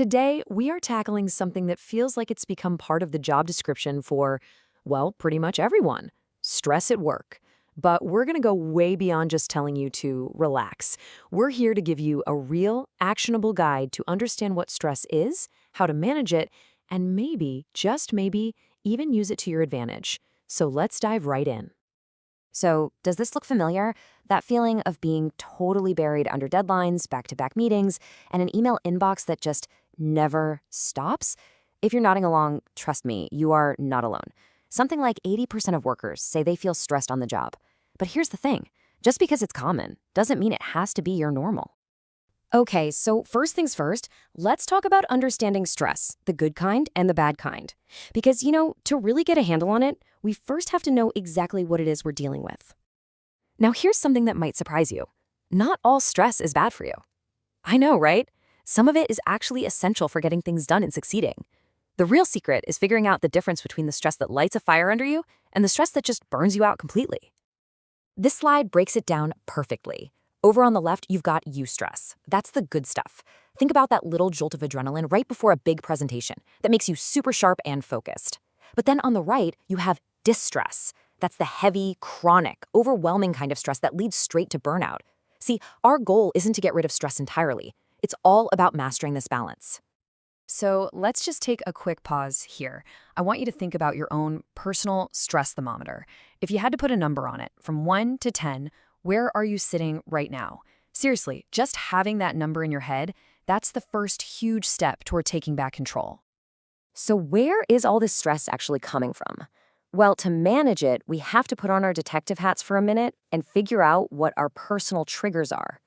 Today, we are tackling something that feels like it's become part of the job description for, well, pretty much everyone: stress at work. But we're going to go way beyond just telling you to relax. We're here to give you a real, actionable guide to understand what stress is, how to manage it, and maybe, just maybe, even use it to your advantage. So let's dive right in. So, does this look familiar? That feeling of being totally buried under deadlines, back to back meetings, and an email inbox that just never stops? If you're nodding along, trust me, you are not alone. Something like 80% of workers say they feel stressed on the job. But here's the thing: just because it's common doesn't mean it has to be your normal. Okay, so first things first, let's talk about understanding stress, the good kind and the bad kind. Because, to really get a handle on it, we first have to know exactly what it is we're dealing with. Now, here's something that might surprise you. Not all stress is bad for you. I know, right? Some of it is actually essential for getting things done and succeeding. The real secret is figuring out the difference between the stress that lights a fire under you and the stress that just burns you out completely. This slide breaks it down perfectly. Over on the left, you've got eustress. That's the good stuff. Think about that little jolt of adrenaline right before a big presentation that makes you super sharp and focused. But then on the right, you have distress. That's the heavy, chronic, overwhelming kind of stress that leads straight to burnout. See, our goal isn't to get rid of stress entirely. It's all about mastering this balance. So let's just take a quick pause here. I want you to think about your own personal stress thermometer. If you had to put a number on it, from 1 to 10, where are you sitting right now? Seriously, just having that number in your head, that's the first huge step toward taking back control. So where is all this stress actually coming from? Well, to manage it, we have to put on our detective hats for a minute and figure out what our personal triggers are.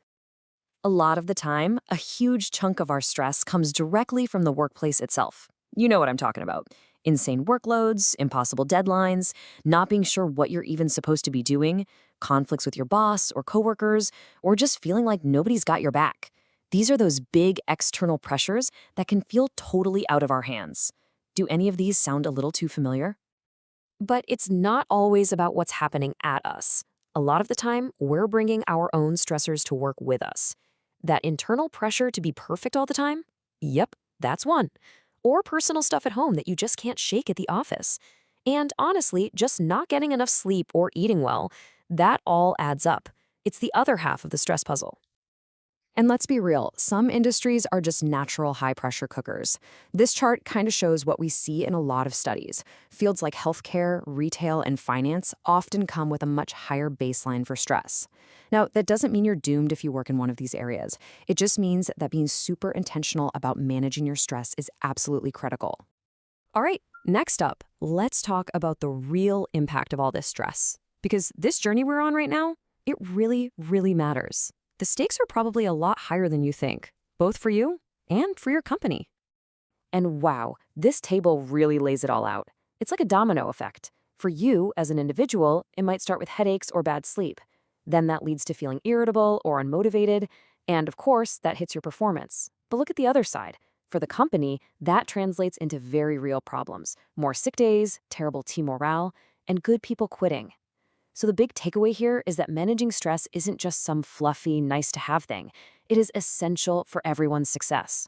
A lot of the time, a huge chunk of our stress comes directly from the workplace itself. You know what I'm talking about. Insane workloads, impossible deadlines, not being sure what you're even supposed to be doing, conflicts with your boss or coworkers, or just feeling like nobody's got your back. These are those big external pressures that can feel totally out of our hands. Do any of these sound a little too familiar? But it's not always about what's happening at us. A lot of the time, we're bringing our own stressors to work with us. That internal pressure to be perfect all the time? Yep, that's one. Or personal stuff at home that you just can't shake at the office. And honestly, just not getting enough sleep or eating well, that all adds up. It's the other half of the stress puzzle. And let's be real, some industries are just natural high-pressure cookers. This chart kind of shows what we see in a lot of studies. Fields like healthcare, retail, and finance often come with a much higher baseline for stress. Now, that doesn't mean you're doomed if you work in one of these areas. It just means that being super intentional about managing your stress is absolutely critical. All right, next up, let's talk about the real impact of all this stress. Because this journey we're on right now, it really, really matters. The stakes are probably a lot higher than you think, both for you and for your company. And wow, this table really lays it all out. It's like a domino effect. For you, as an individual, it might start with headaches or bad sleep. Then that leads to feeling irritable or unmotivated, and of course, that hits your performance. But look at the other side. For the company, that translates into very real problems: more sick days, terrible team morale, and good people quitting. So the big takeaway here is that managing stress isn't just some fluffy, nice-to-have thing. It is essential for everyone's success.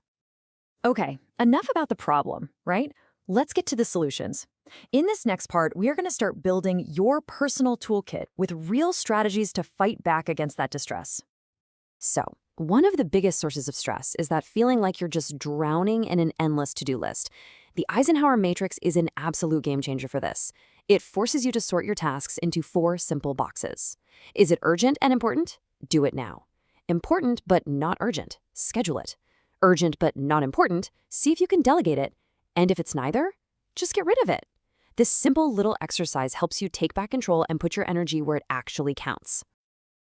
Okay, enough about the problem, right? Let's get to the solutions. In this next part, we are going to start building your personal toolkit with real strategies to fight back against that distress. So, one of the biggest sources of stress is that feeling like you're just drowning in an endless to-do list. The Eisenhower Matrix is an absolute game changer for this. It forces you to sort your tasks into 4 simple boxes. Is it urgent and important? Do it now. Important but not urgent? Schedule it. Urgent but not important? See if you can delegate it. And if it's neither, just get rid of it. This simple little exercise helps you take back control and put your energy where it actually counts.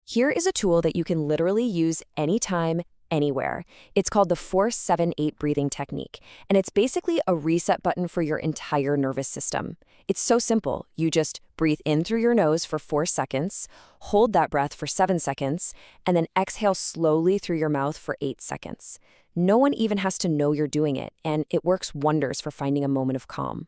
Here is a tool that you can literally use anytime, anywhere. It's called the 4-7-8 breathing technique, and it's basically a reset button for your entire nervous system. It's so simple. You just breathe in through your nose for 4 seconds, hold that breath for 7 seconds, and then exhale slowly through your mouth for 8 seconds. No one even has to know you're doing it, and it works wonders for finding a moment of calm.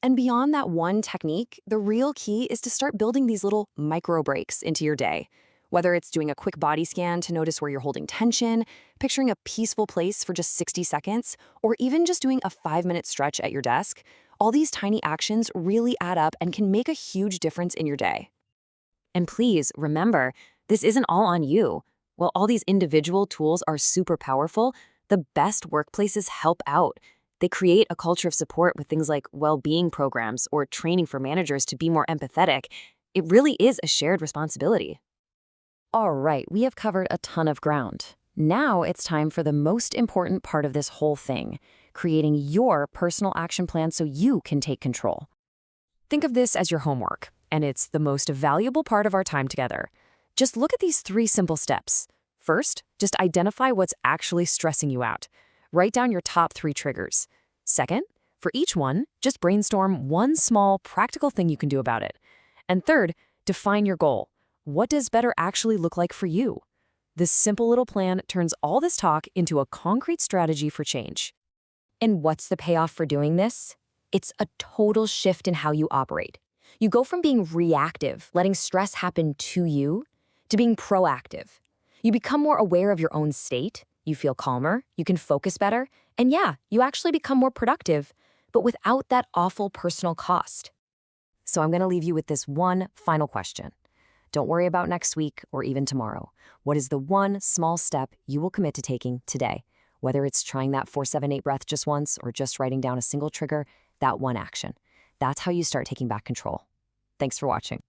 And beyond that one technique, the real key is to start building these little micro breaks into your day. Whether it's doing a quick body scan to notice where you're holding tension, picturing a peaceful place for just 60 seconds, or even just doing a 5-minute stretch at your desk, all these tiny actions really add up and can make a huge difference in your day. And please remember, this isn't all on you. While all these individual tools are super powerful, the best workplaces help out. They create a culture of support with things like well-being programs or training for managers to be more empathetic. It really is a shared responsibility. All right, we have covered a ton of ground. Now it's time for the most important part of this whole thing, creating your personal action plan so you can take control. Think of this as your homework, and it's the most valuable part of our time together. Just look at these 3 simple steps. First, just identify what's actually stressing you out. Write down your top 3 triggers. Second, for each one, just brainstorm one small, practical thing you can do about it. And third, define your goal. What does better actually look like for you? This simple little plan turns all this talk into a concrete strategy for change. And what's the payoff for doing this? It's a total shift in how you operate. You go from being reactive, letting stress happen to you, to being proactive. You become more aware of your own state, you feel calmer, you can focus better, and yeah, you actually become more productive, but without that awful personal cost. So I'm going to leave you with this one final question. Don't worry about next week or even tomorrow. What is the one small step you will commit to taking today? Whether it's trying that 4-7-8 breath just once or just writing down a single trigger, that one action. That's how you start taking back control. Thanks for watching.